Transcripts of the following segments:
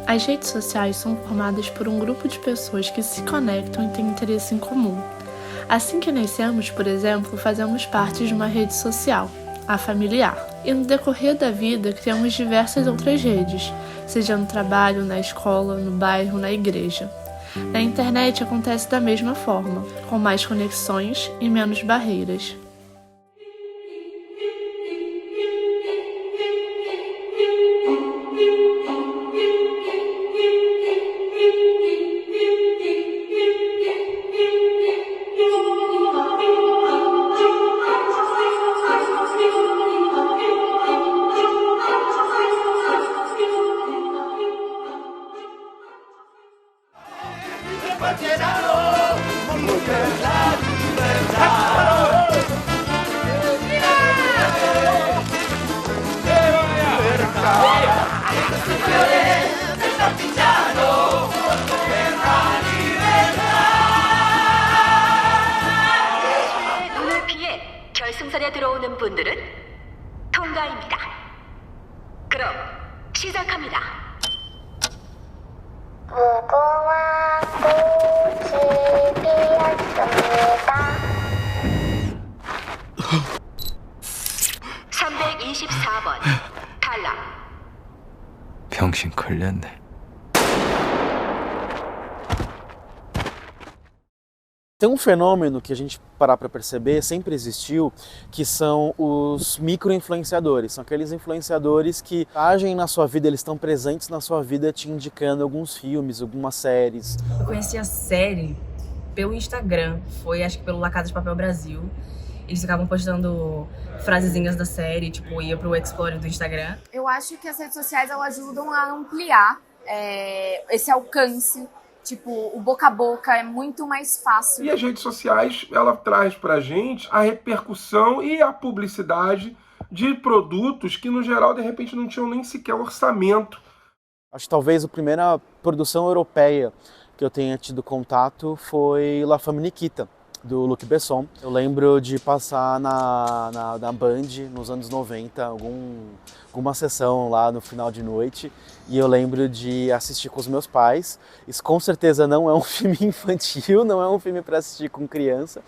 As redes sociais são formadas por um grupo de pessoas que se conectam e têm interesse em comum. Assim que nascemos, por exemplo, fazemos parte de uma rede social, a familiar. E no decorrer da vida, criamos diversas outras redes, seja no trabalho, na escola, no bairro, na igreja. Na internet acontece da mesma forma, com mais conexões e menos barreiras. 눈을 피해 결승선에 들어오는 분들은 통과입니다. 그럼 시작합니다. 무궁화 꽃이 피었습니다. 324번 탈락. 병신 걸렸네. Tem um fenômeno que a gente parar para perceber, sempre existiu, que são os micro-influenciadores. São aqueles influenciadores que agem na sua vida, eles estão presentes na sua vida te indicando alguns filmes, algumas séries. Eu conheci a série pelo Instagram, foi acho que pelo La Casa de Papel Brasil. Eles ficavam postando frasezinhas da série, tipo, ia pro Explore do Instagram. Eu acho que as redes sociais elas ajudam a ampliar esse alcance. Tipo, o boca a boca é muito mais fácil. E as redes sociais, ela traz pra gente a repercussão e a publicidade de produtos que, no geral, de repente não tinham nem sequer orçamento. Acho que talvez a primeira produção europeia que eu tenha tido contato foi La Femme Nikita, do Luc Besson. Eu lembro de passar na Band nos anos 90, alguma sessão lá no final de noite, e eu lembro de assistir com os meus pais. Isso com certeza não é um filme infantil, não é um filme para assistir com criança,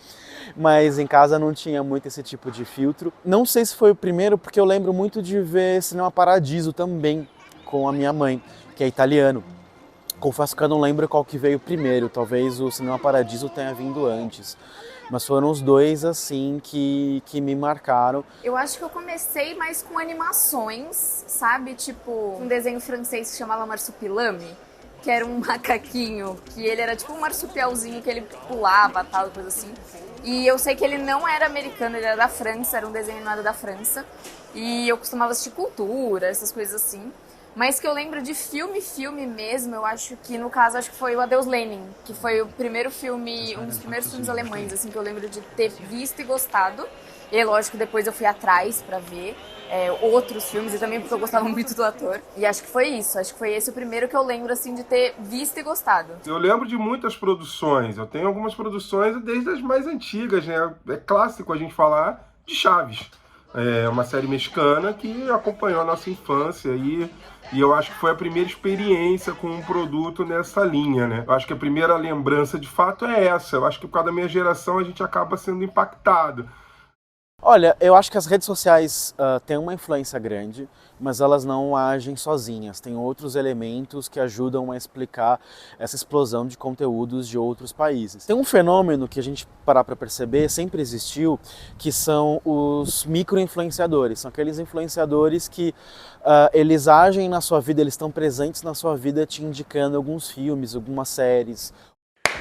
mas em casa não tinha muito esse tipo de filtro. Não sei se foi o primeiro, porque eu lembro muito de ver Cinema Paradiso também com a minha mãe, que é italiano. Confesso que eu não lembro qual que veio primeiro, talvez o Cinema Paradiso tenha vindo antes. Mas foram os dois, assim, que me marcaram. Eu acho que eu comecei mais com animações, sabe? Tipo, um desenho francês que chamava Marsupilame, que era um macaquinho, que ele era tipo um marsupialzinho que ele pulava, tal, coisa assim. E eu sei que ele não era americano, ele era da França, era um desenho animado da França. E eu costumava assistir Cultura, essas coisas assim. Mas que eu lembro de filme mesmo, eu acho que, no caso, acho que foi o Adeus Lenin, que foi o primeiro filme, um dos primeiros filmes alemães, assim, que eu lembro de ter visto e gostado. E, lógico, depois eu fui atrás pra ver outros filmes, e também porque eu gostava muito do ator. E acho que foi isso, acho que foi esse o primeiro que eu lembro, assim, de ter visto e gostado. Eu lembro de muitas produções, eu tenho algumas produções desde as mais antigas, né? É clássico a gente falar de Chaves. É uma série mexicana que acompanhou a nossa infância e eu acho que foi a primeira experiência com um produto nessa linha, né? Eu acho que a primeira lembrança de fato é essa. Eu acho que por causa da minha geração a gente acaba sendo impactado. Olha, eu acho que as redes sociais têm uma influência grande, mas elas não agem sozinhas. Tem outros elementos que ajudam a explicar essa explosão de conteúdos de outros países. Tem um fenômeno que a gente parar para perceber, sempre existiu, que são os micro-influenciadores. São aqueles influenciadores que eles agem na sua vida, eles estão presentes na sua vida te indicando alguns filmes, algumas séries.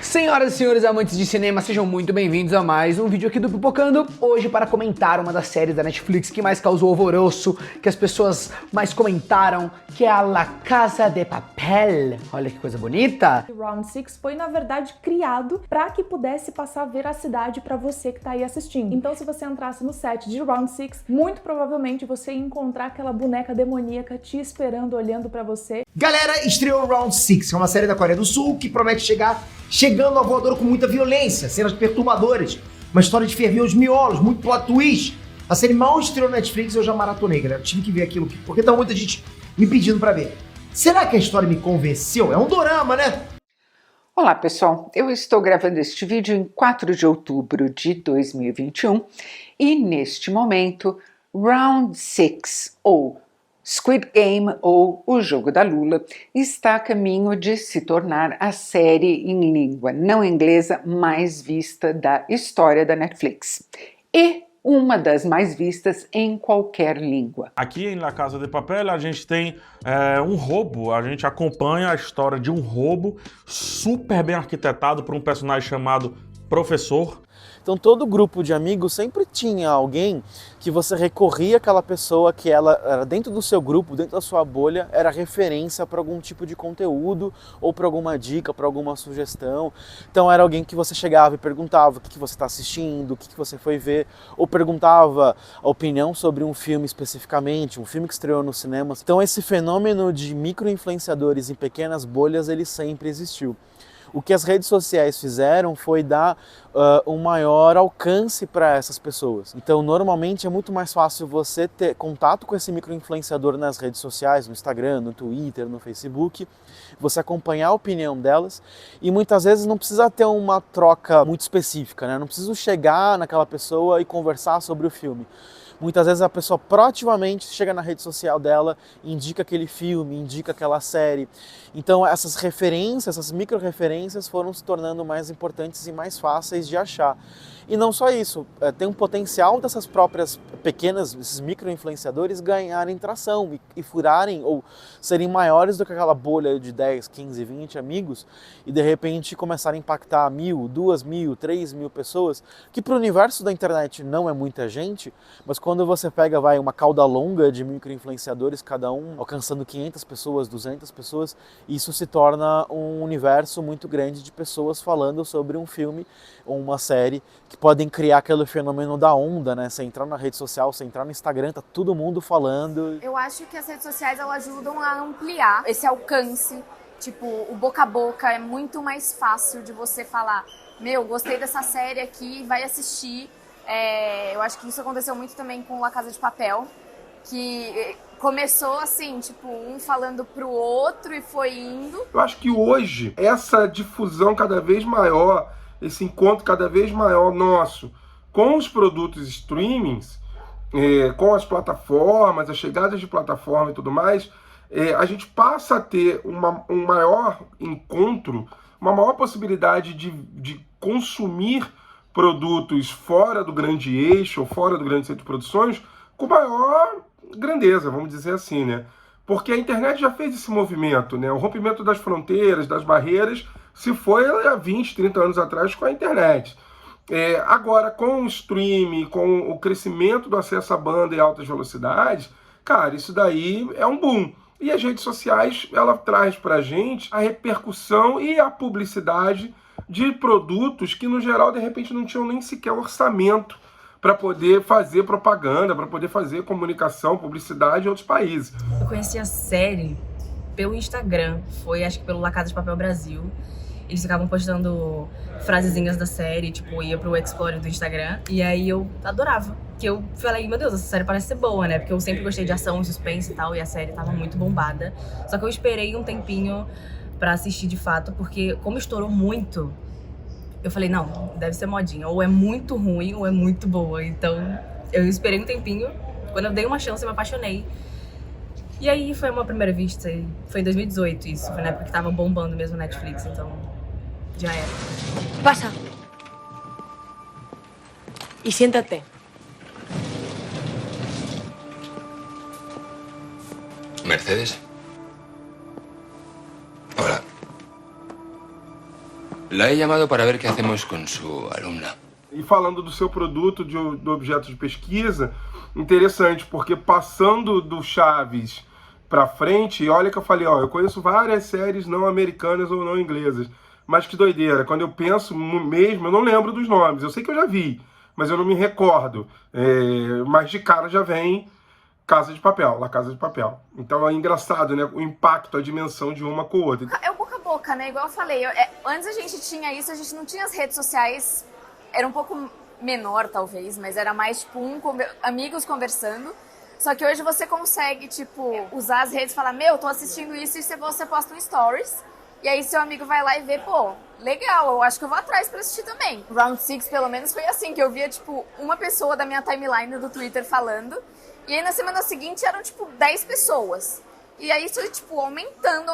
Senhoras e senhores amantes de cinema, sejam muito bem-vindos a mais um vídeo aqui do Pipocando. Hoje para comentar uma das séries da Netflix que mais causou alvoroço, que as pessoas mais comentaram, que é a La Casa de Papel. Olha que coisa bonita. Round 6 foi, na verdade, criado para que pudesse passar veracidade para você que tá aí assistindo. Então, se você entrasse no set de Round 6, muito provavelmente você ia encontrar aquela boneca demoníaca te esperando, olhando para você. Galera, estreou Round 6, que é uma série da Coreia do Sul que promete chegando a voadora com muita violência, cenas perturbadoras, uma história de ferver os miolos, muito plot twist. A série mal estreou na Netflix, eu já maratonei, galera. Tive que ver aquilo, porque tá muita gente me pedindo pra ver. Será que a história me convenceu? É um dorama, né? Olá pessoal, eu estou gravando este vídeo em 4 de outubro de 2021 e neste momento Round 6 ou Squid Game ou O Jogo da Lula está a caminho de se tornar a série em língua não inglesa mais vista da história da Netflix e uma das mais vistas em qualquer língua. Aqui em La Casa de Papel a gente tem um roubo, a gente acompanha a história de um roubo super bem arquitetado por um personagem chamado Professor. Então todo grupo de amigos sempre tinha alguém que você recorria àquela pessoa que ela era dentro do seu grupo, dentro da sua bolha, era referência para algum tipo de conteúdo ou para alguma dica, para alguma sugestão. Então era alguém que você chegava e perguntava o que você está assistindo, o que você foi ver, ou perguntava a opinião sobre um filme especificamente, um filme que estreou nos cinemas. Então esse fenômeno de micro-influenciadores em pequenas bolhas, ele sempre existiu. O que as redes sociais fizeram foi dar um maior alcance para essas pessoas. Então, normalmente é muito mais fácil você ter contato com esse micro-influenciador nas redes sociais, no Instagram, no Twitter, no Facebook, você acompanhar a opinião delas e muitas vezes não precisa ter uma troca muito específica, né? Não precisa chegar naquela pessoa e conversar sobre o filme. Muitas vezes a pessoa proativamente chega na rede social dela, indica aquele filme, indica aquela série. Então essas referências, essas micro-referências foram se tornando mais importantes e mais fáceis de achar. E não só isso, tem um potencial dessas próprias pequenas, esses micro-influenciadores ganharem tração e furarem ou serem maiores do que aquela bolha de 10, 15, 20 amigos e de repente começarem a impactar 1.000, 2.000, 3.000 pessoas, que para o universo da internet não é muita gente, mas quando você pega uma cauda longa de micro-influenciadores, cada um alcançando 500 pessoas, 200 pessoas, isso se torna um universo muito grande de pessoas falando sobre um filme ou uma série que podem criar aquele fenômeno da onda, né? Você entrar na rede social, você entrar no Instagram, tá todo mundo falando. Eu acho que as redes sociais elas ajudam a ampliar esse alcance. Tipo, o boca a boca é muito mais fácil de você falar: meu, gostei dessa série aqui, vai assistir. Eu acho que isso aconteceu muito também com La Casa de Papel, que começou assim, tipo, um falando pro outro e foi indo. Eu acho que hoje, essa difusão cada vez maior, esse encontro cada vez maior nosso com os produtos streamings, com as plataformas, as chegadas de plataforma e tudo mais, a gente passa a ter um maior encontro, uma maior possibilidade de consumir produtos fora do grande eixo, ou fora do grande centro de produções, com maior grandeza, vamos dizer assim, né? Porque a internet já fez esse movimento, né? O rompimento das fronteiras, das barreiras, se foi há 20, 30 anos atrás com a internet. Agora, com o streaming, com o crescimento do acesso à banda e altas velocidades, cara, isso daí é um boom. E as redes sociais, ela traz pra gente a repercussão e a publicidade de produtos que, no geral, de repente não tinham nem sequer orçamento para poder fazer propaganda, para poder fazer comunicação, publicidade em outros países. Eu conheci a série pelo Instagram, foi acho que pelo La Casa de Papel Brasil. Eles ficavam postando frasezinhas da série, tipo, ia pro Explore do Instagram, e aí eu adorava. Que eu falei, meu Deus, essa série parece ser boa, né? Porque eu sempre gostei de ação, suspense e tal, e a série tava muito bombada. Só que eu esperei um tempinho pra assistir de fato, porque como estourou muito, eu falei, não, deve ser modinha. Ou é muito ruim, ou é muito boa. Então, eu esperei um tempinho. Quando eu dei uma chance, eu me apaixonei. E aí, foi uma primeira vista. Foi em 2018 isso. Foi na época que tava bombando mesmo o Netflix, então já era. Pasa. Y siéntate. Mercedes. Hola. La he llamado para ver qué hacemos con su alumna. E falando do seu produto, do objeto de pesquisa, interessante, porque passando do Chaves para frente, olha que eu falei, eu conheço várias séries não americanas ou não inglesas, mas que doideira, quando eu penso mesmo, eu não lembro dos nomes, eu sei que eu já vi, mas eu não me recordo, mas de cara já vem Casa de Papel, La Casa de Papel. Então é engraçado, né, o impacto, a dimensão de uma com a outra. É o boca a boca, né, igual eu falei, antes a gente tinha isso, a gente não tinha as redes sociais, era um pouco menor talvez, mas era mais tipo amigos conversando. Só que hoje você consegue, tipo, usar as redes e falar, meu, tô assistindo isso, e você posta um stories. E aí seu amigo vai lá e vê, pô, legal, eu acho que eu vou atrás pra assistir também. Round 6, pelo menos, foi assim, que eu via, tipo, uma pessoa da minha timeline do Twitter falando. E aí na semana seguinte eram, tipo, 10 pessoas. E aí isso, tipo, aumentando.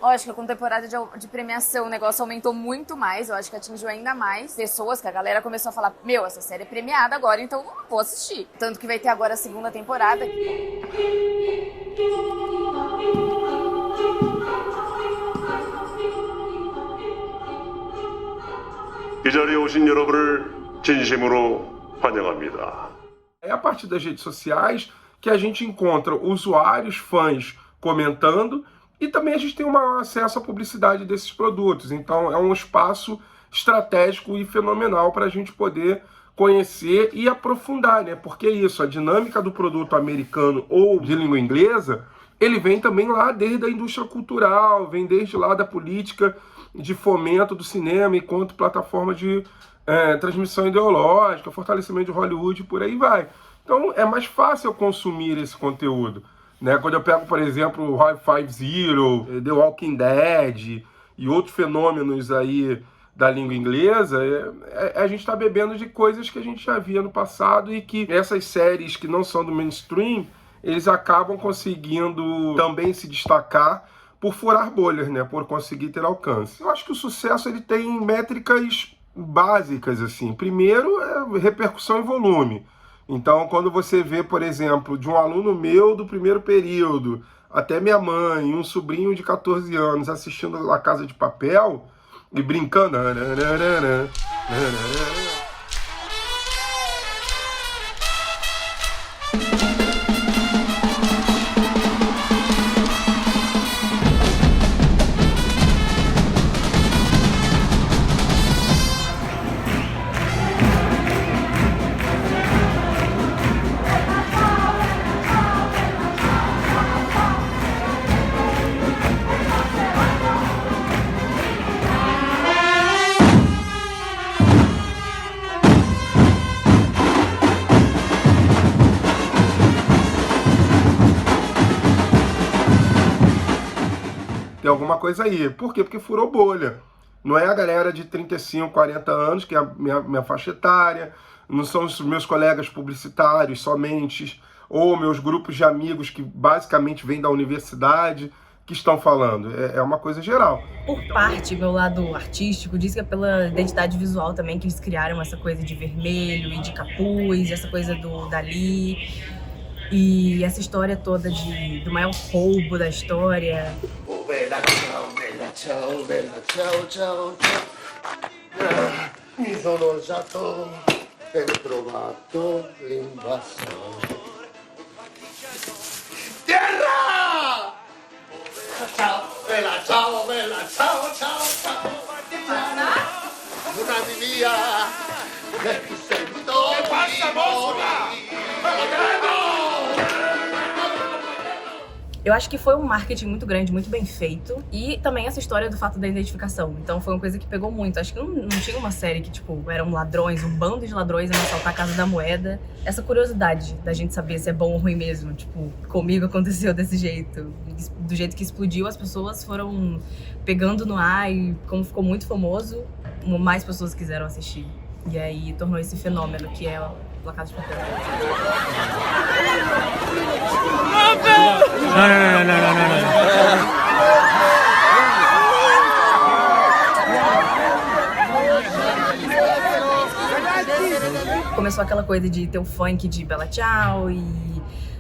Lógico que com temporada de premiação o negócio aumentou muito mais, eu acho que atingiu ainda mais pessoas, que a galera começou a falar, meu, essa série é premiada agora, então eu vou assistir. Tanto que vai ter agora a segunda temporada. 이 자리에 오신 여러분을 진심으로 환영합니다. É a partir das redes sociais que a gente encontra usuários, fãs comentando, e também a gente tem um maior acesso à publicidade desses produtos. Então é um espaço estratégico e fenomenal para a gente poder conhecer e aprofundar, né? Porque é isso, a dinâmica do produto americano ou de língua inglesa, ele vem também lá desde a indústria cultural, vem desde lá da política de fomento do cinema enquanto plataforma de transmissão ideológica, fortalecimento de Hollywood, por aí vai. Então é mais fácil eu consumir esse conteúdo, né? Quando eu pego, por exemplo, o High 5, The Walking Dead e outros fenômenos aí da língua inglesa, a gente está bebendo de coisas que a gente já via no passado e que essas séries que não são do mainstream, eles acabam conseguindo também se destacar por furar bolhas, né? Por conseguir ter alcance. Eu acho que o sucesso ele tem métricas básicas, assim. Primeiro é repercussão e volume. Então, quando você vê, por exemplo, de um aluno meu do primeiro período, até minha mãe, um sobrinho de 14 anos assistindo La Casa de Papel e brincando... Tem alguma coisa aí. Por quê? Porque furou bolha. Não é a galera de 35, 40 anos, que é a minha faixa etária, não são os meus colegas publicitários somente, ou meus grupos de amigos que basicamente vêm da universidade, que estão falando. É uma coisa geral. Por parte, meu lado artístico, diz que é pela identidade visual também que eles criaram essa coisa de vermelho e de capuz, essa coisa do Dali. E essa história toda do maior roubo da história. Bella ciao, ciao, ciao. Mi sono usato e trovato l'invasore. Terra! Ciao, bella ciao, ciao, ciao. Una via che ti sento. Che passa, mosca? Eu acho que foi um marketing muito grande, muito bem feito. E também essa história do fato da identificação. Então foi uma coisa que pegou muito. Acho que não tinha uma série que, tipo, eram ladrões, um bando de ladrões indo assaltar a Casa da Moeda. Essa curiosidade da gente saber se é bom ou ruim mesmo. Tipo, comigo aconteceu desse jeito. Do jeito que explodiu, as pessoas foram pegando no ar e como ficou muito famoso, mais pessoas quiseram assistir. E aí tornou esse fenômeno que é La Casa de Papel. Começou aquela coisa de ter o funk de Bella Ciao e,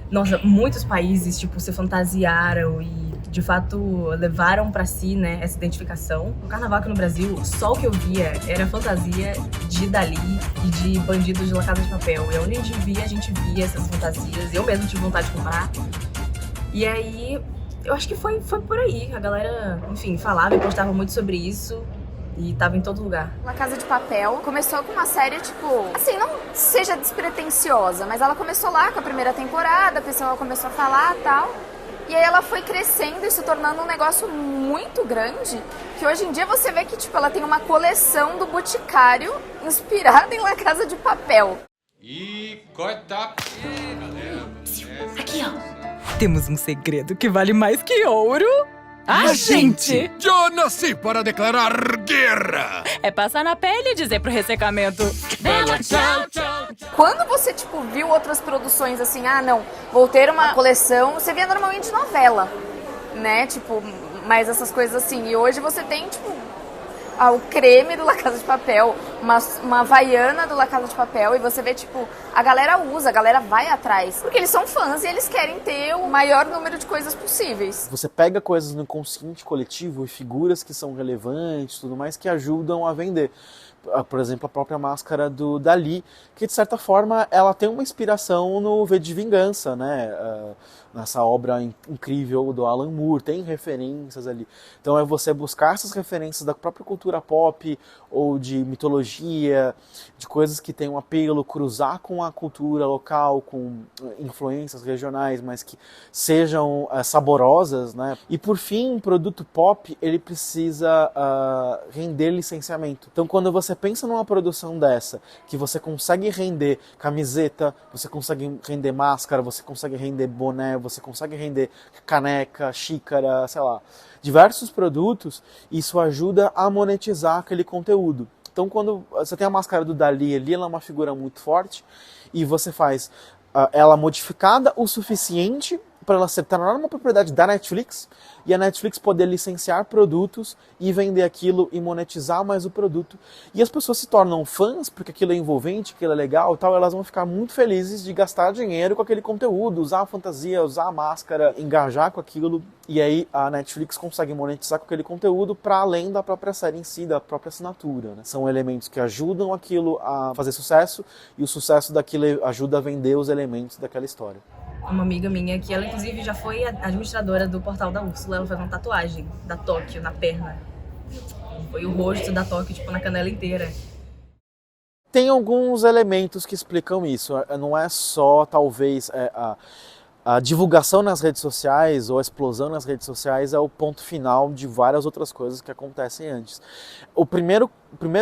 nossa, muitos países, tipo, se fantasiaram e, de fato, levaram pra si, né, essa identificação. No carnaval aqui no Brasil, só o que eu via era fantasia de Dali e de bandidos de La Casa de Papel. E onde a gente via essas fantasias. Eu mesmo tive vontade de comprar. E aí, eu acho que foi por aí. A galera, enfim, falava e postava muito sobre isso. E tava em todo lugar. La Casa de Papel começou com uma série, tipo... Assim, não seja despretensiosa, mas ela começou lá com a primeira temporada, a pessoa começou a falar e tal. E aí ela foi crescendo e se tornando um negócio muito grande, que hoje em dia você vê que, tipo, ela tem uma coleção do Boticário inspirada em La Casa de Papel. Chicota. Aqui, ó. Temos um segredo que vale mais que ouro. A gente! Eu nasci para declarar guerra! É passar na pele e dizer pro ressecamento: Bela, tchau, tchau. Quando você, tipo, viu outras produções assim, ah, não, vou ter uma coleção, você via normalmente novela, né? Tipo, mais essas coisas assim. E hoje você tem, tipo, o creme do La Casa de Papel, uma havaiana do La Casa de Papel, e você vê, tipo, a galera usa, a galera vai atrás, porque eles são fãs e eles querem ter o maior número de coisas possíveis. Você pega coisas no inconsciente coletivo e figuras que são relevantes, tudo mais, que ajudam a vender. Por exemplo, a própria máscara do Dali, que de certa forma ela tem uma inspiração no V de Vingança, né? Nessa obra incrível do Alan Moore, tem referências ali. Então é você buscar essas referências da própria cultura pop ou de mitologia, de coisas que têm um apelo, cruzar com a cultura local, com influências regionais, mas que sejam saborosas, né? E por fim, um produto pop, ele precisa render licenciamento. Então quando você pensa numa produção dessa, que você consegue render camiseta, você consegue render máscara, você consegue render boné, você consegue render caneca, xícara, sei lá, diversos produtos, isso ajuda a monetizar aquele conteúdo. Então quando você tem a máscara do Dali ali, ela é uma figura muito forte, e você faz ela modificada o suficiente para ela se tornar uma propriedade da Netflix, e a Netflix poder licenciar produtos e vender aquilo e monetizar mais o produto. E as pessoas se tornam fãs, porque aquilo é envolvente, aquilo é legal e tal, elas vão ficar muito felizes de gastar dinheiro com aquele conteúdo, usar a fantasia, usar a máscara, engajar com aquilo, e aí a Netflix consegue monetizar com aquele conteúdo para além da própria série em si, da própria assinatura, né? São elementos que ajudam aquilo a fazer sucesso, e o sucesso daquilo ajuda a vender os elementos daquela história. Uma amiga minha, que ela inclusive já foi administradora do portal da Úrsula, ela fez uma tatuagem da Tóquio na perna. Foi o rosto da Tóquio, tipo, na canela inteira. Tem alguns elementos que explicam isso. Não é só, talvez, a divulgação nas redes sociais ou a explosão nas redes sociais é o ponto final de várias outras coisas que acontecem antes. O primeiro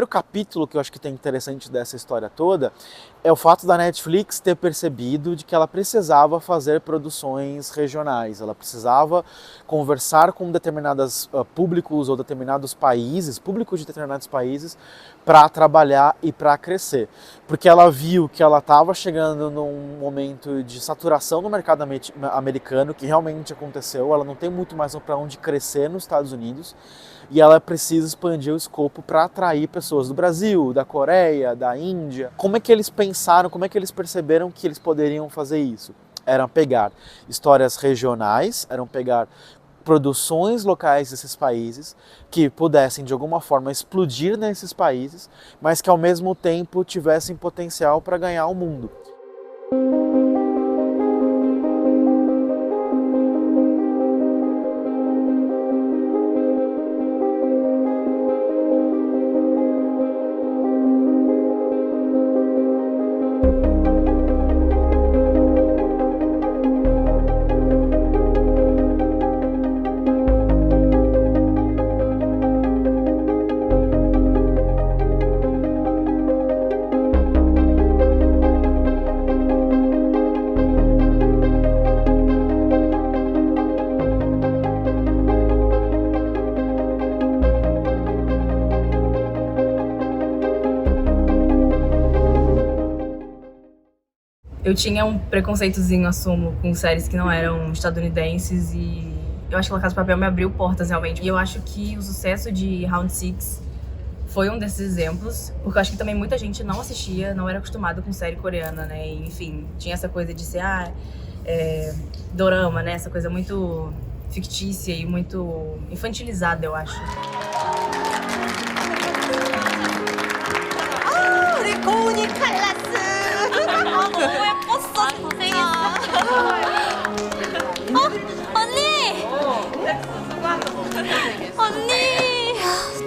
capítulo que eu acho que tem interessante dessa história toda é o fato da Netflix ter percebido de que ela precisava fazer produções regionais, ela precisava conversar com determinados públicos ou determinados países, públicos de determinados países, para trabalhar e para crescer. Porque ela viu que ela estava chegando num momento de saturação no mercado americano, que realmente aconteceu, ela não tem muito mais para onde crescer nos Estados Unidos, e ela precisa expandir o escopo para atrair pessoas do Brasil, da Coreia, da Índia. Como é que eles pensaram, como é que eles perceberam que eles poderiam fazer isso? Eram pegar histórias regionais, eram pegar produções locais desses países que pudessem de alguma forma explodir nesses países, mas que ao mesmo tempo tivessem potencial para ganhar o mundo. Eu tinha um preconceitozinho, assumo, com séries que não eram estadunidenses, e eu acho que La Casa de Papel me abriu portas, realmente. E eu acho que o sucesso de Round Six foi um desses exemplos, porque eu acho que também muita gente não assistia, não era acostumado com série coreana, né? E, enfim, tinha essa coisa de ser, dorama, né? Essa coisa muito fictícia e muito infantilizada, eu acho. 우리 고은이 칼라스. 너무 예뻤어. 언니. 언니.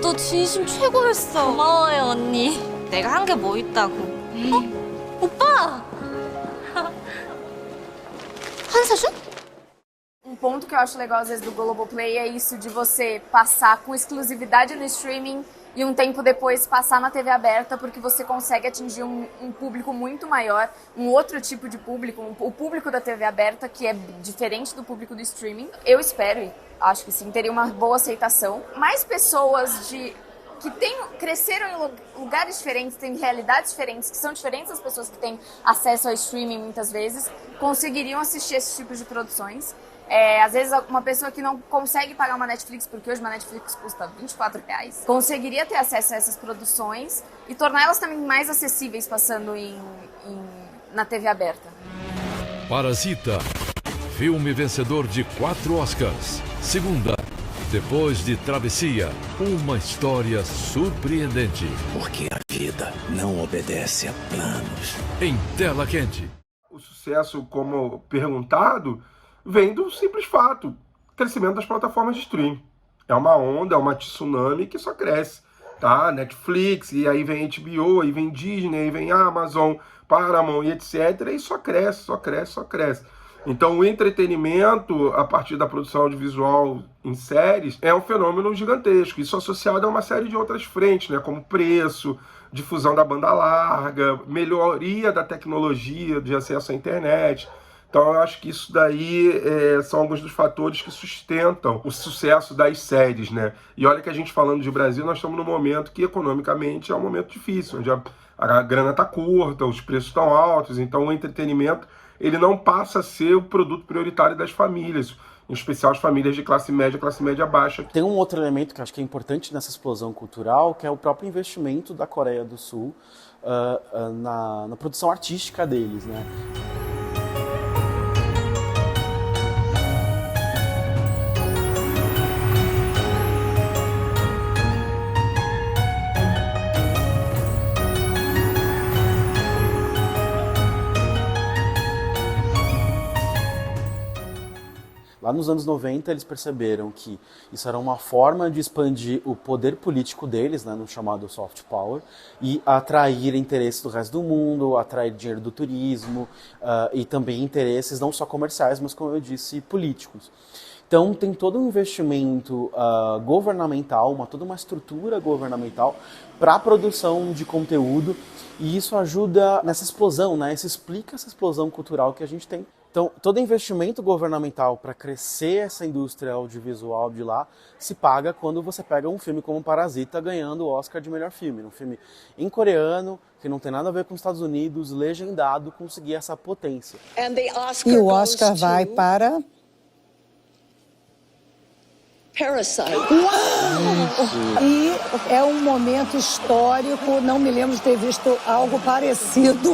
너 진심 최고였어. 고마워요 언니. 내가 한 게 뭐 있다고. 오빠. 한사준? Ponto que eu acho legal às vezes do Globoplay é isso de você passar com exclusividade no streaming e um tempo depois passar na TV aberta, porque você consegue atingir um público muito maior, um outro tipo de público, o público da TV aberta, que é diferente do público do streaming. Eu espero, e acho que sim, teria uma boa aceitação. Mais pessoas que cresceram em lugares diferentes, têm realidades diferentes, que são diferentes das pessoas que têm acesso ao streaming muitas vezes, conseguiriam assistir esse tipo de produções. Às vezes uma pessoa que não consegue pagar uma Netflix, porque hoje uma Netflix custa R$24, conseguiria ter acesso a essas produções e tornar elas também mais acessíveis passando na TV aberta. Parasita, filme vencedor de 4 Oscars. Segunda, depois de Travessia, uma história surpreendente. Porque a vida não obedece a planos. Em tela quente. O sucesso, como perguntado, vem do simples fato, crescimento das plataformas de streaming. É uma onda, é uma tsunami que só cresce, tá? Netflix, e aí vem HBO, aí vem Disney, aí vem Amazon, Paramount e etc. E só cresce, só cresce, só cresce. Então o entretenimento, a partir da produção audiovisual em séries, é um fenômeno gigantesco. Isso associado a uma série de outras frentes, né? Como preço, difusão da banda larga, melhoria da tecnologia de acesso à internet. Então eu acho que isso daí são alguns dos fatores que sustentam o sucesso das séries, né? E olha que a gente falando de Brasil, nós estamos num momento que economicamente é um momento difícil, onde a grana está curta, os preços estão altos, então o entretenimento ele não passa a ser o produto prioritário das famílias, em especial as famílias de classe média baixa. Tem um outro elemento que eu acho que é importante nessa explosão cultural, que é o próprio investimento da Coreia do Sul na produção artística deles, né? Lá nos anos 90, eles perceberam que isso era uma forma de expandir o poder político deles, né, no chamado soft power, e atrair interesses do resto do mundo, atrair dinheiro do turismo, e também interesses não só comerciais, mas, como eu disse, políticos. Então tem todo um investimento governamental, toda uma estrutura governamental para a produção de conteúdo, e isso ajuda nessa explosão, né? Isso explica essa explosão cultural que a gente tem. Então, todo investimento governamental para crescer essa indústria audiovisual de lá se paga quando você pega um filme como Parasita ganhando o Oscar de melhor filme. Um filme em coreano, que não tem nada a ver com os Estados Unidos, legendado, conseguir essa potência. E o Oscar vai para... Parasite. Uau! E é um momento histórico, não me lembro de ter visto algo parecido.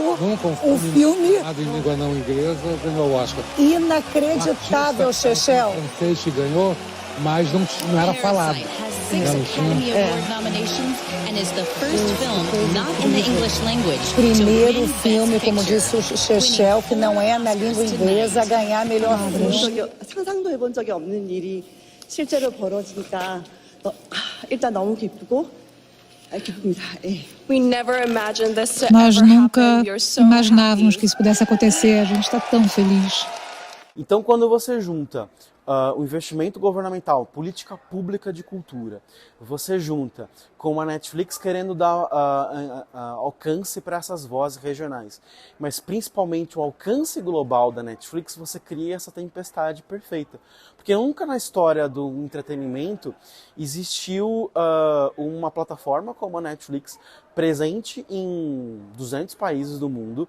Um filme em língua não inglesa ganhou o Oscar. Inacreditável, Chechel. O francês que ganhou, mas não era falado. Primeiro filme, como disse o Chechel, que não é na língua inglesa, a ganhar melhor filme. 상상도 해본 적이 없는 일이 실제로 벌어지니까 일단 너무 기쁘고 기쁩니다. Nós nunca imaginávamos que isso pudesse acontecer. A gente está tão feliz. Então, quando você junta o investimento governamental, política pública de cultura, você junta com a Netflix querendo dar alcance para essas vozes regionais, mas principalmente o alcance global da Netflix, você cria essa tempestade perfeita. Porque nunca na história do entretenimento existiu uma plataforma como a Netflix presente em 200 países do mundo,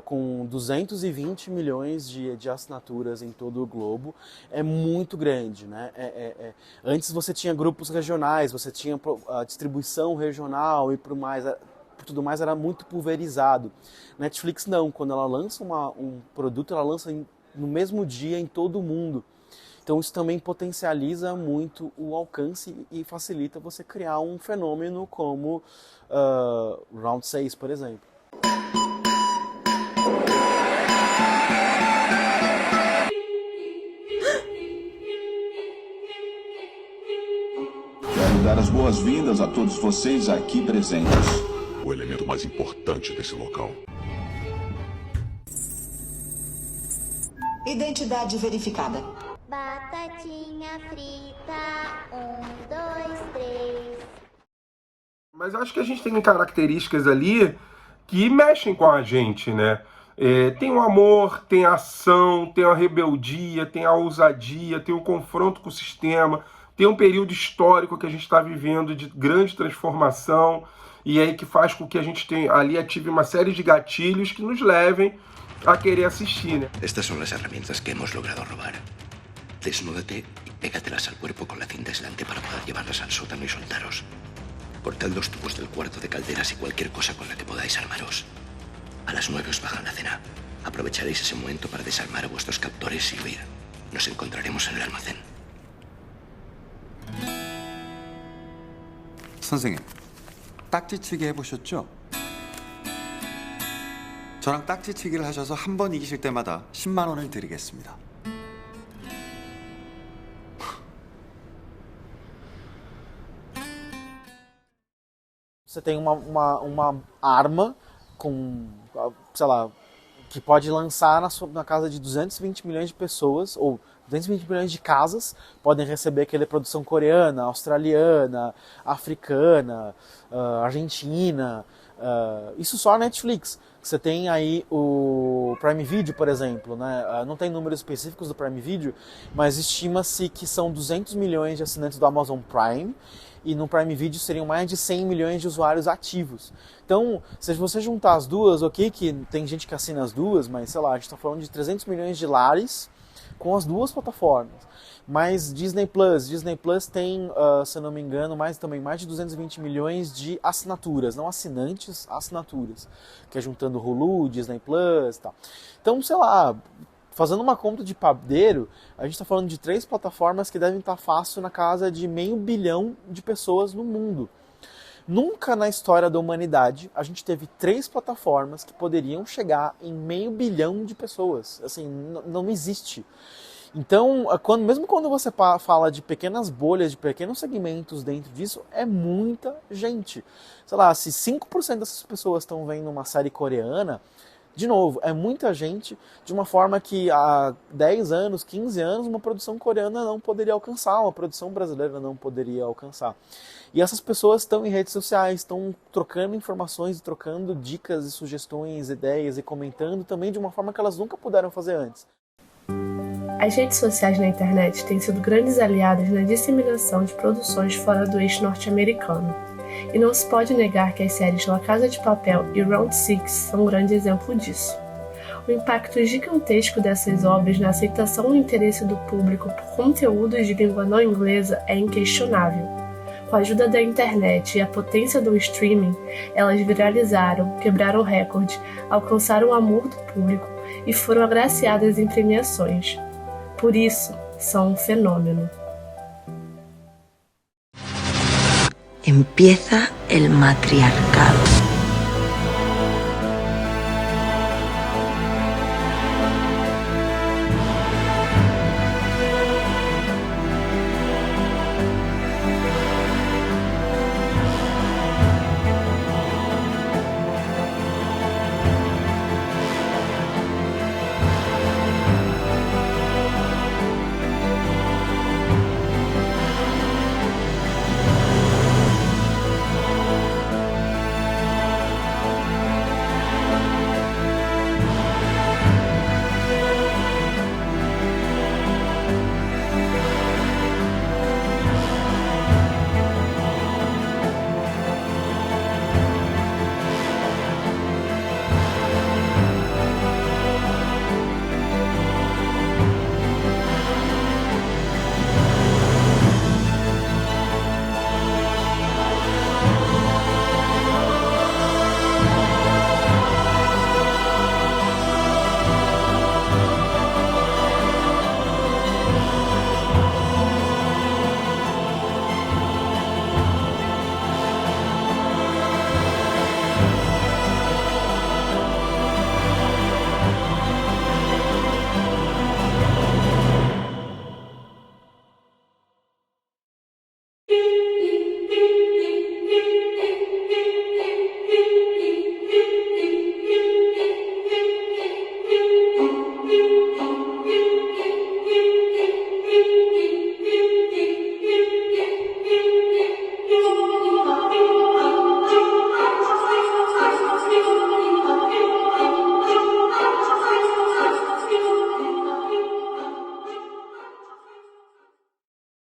com 220 milhões de assinaturas em todo o globo. É muito grande, né? Antes você tinha grupos regionais, você tinha a distribuição regional e por tudo mais era muito pulverizado. Netflix não, quando ela lança um produto, ela lança no mesmo dia em todo o mundo. Então isso também potencializa muito o alcance e facilita você criar um fenômeno como Round 6, por exemplo. Quero dar as boas-vindas a todos vocês aqui presentes. O elemento mais importante desse local. Identidade verificada. Batatinha frita, 1, 2, 3. Mas eu acho que a gente tem características ali que mexem com a gente, né? Tem o amor, tem a ação, tem a rebeldia, tem a ousadia, tem o confronto com o sistema, tem um período histórico que a gente está vivendo de grande transformação e aí que faz com que a gente ative uma série de gatilhos que nos levem a querer assistir, né? Estas son las herramientas que hemos logrado robar. Desnúdate y pégatelas al cuerpo con la cinta aislante para poder llevarlas al sótano y soltaros. Cortad los tubos del cuarto de calderas y cualquier cosa con la que podáis armaros. A las 9 os pagan la cena. Aprovecharéis ese momento para desarmar a vuestros captores y huir. Nos encontraremos en el almacén. 선생님, 딱지치기 해보셨죠? 저랑 딱지치기를 하셔서 한 번 이기실 때마다 10만 원을 드리겠습니다. Você tem uma arma com, sei lá, que pode lançar na casa de 220 milhões de pessoas, ou 220 milhões de casas podem receber aquela produção coreana, australiana, africana, argentina, isso só a Netflix. Você tem aí o Prime Video, por exemplo, né? Não tem números específicos do Prime Video, mas estima-se que são 200 milhões de assinantes do Amazon Prime, e no Prime Video seriam mais de 100 milhões de usuários ativos. Então, se você juntar as duas, ok, que tem gente que assina as duas, mas sei lá, a gente está falando de 300 milhões de lares com as duas plataformas. Mas Disney Plus tem, se eu não me engano, mais de 220 milhões de assinaturas, não assinantes, assinaturas, que é juntando Hulu, Disney Plus e tal. Então, sei lá, fazendo uma conta de padeiro, a gente está falando de 3 plataformas que devem estar fácil na casa de 500 milhões de pessoas no mundo. Nunca na história da humanidade a gente teve 3 plataformas que poderiam chegar em 500 milhões de pessoas. Assim, não existe. Então, mesmo quando você fala de pequenas bolhas, de pequenos segmentos dentro disso, é muita gente. Sei lá, se 5% dessas pessoas estão vendo uma série coreana, de novo, é muita gente, de uma forma que há 10 anos, 15 anos, uma produção coreana não poderia alcançar, uma produção brasileira não poderia alcançar. E essas pessoas estão em redes sociais, estão trocando informações, trocando dicas e sugestões, ideias e comentando também de uma forma que elas nunca puderam fazer antes. As redes sociais na internet têm sido grandes aliadas na disseminação de produções fora do eixo norte-americano. E não se pode negar que as séries La Casa de Papel e Round Six são um grande exemplo disso. O impacto gigantesco dessas obras na aceitação e interesse do público por conteúdos de língua não inglesa é inquestionável. Com a ajuda da internet e a potência do streaming, elas viralizaram, quebraram recorde, alcançaram o amor do público e foram agraciadas em premiações. Por isso, são um fenômeno. Empieza el matriarcado.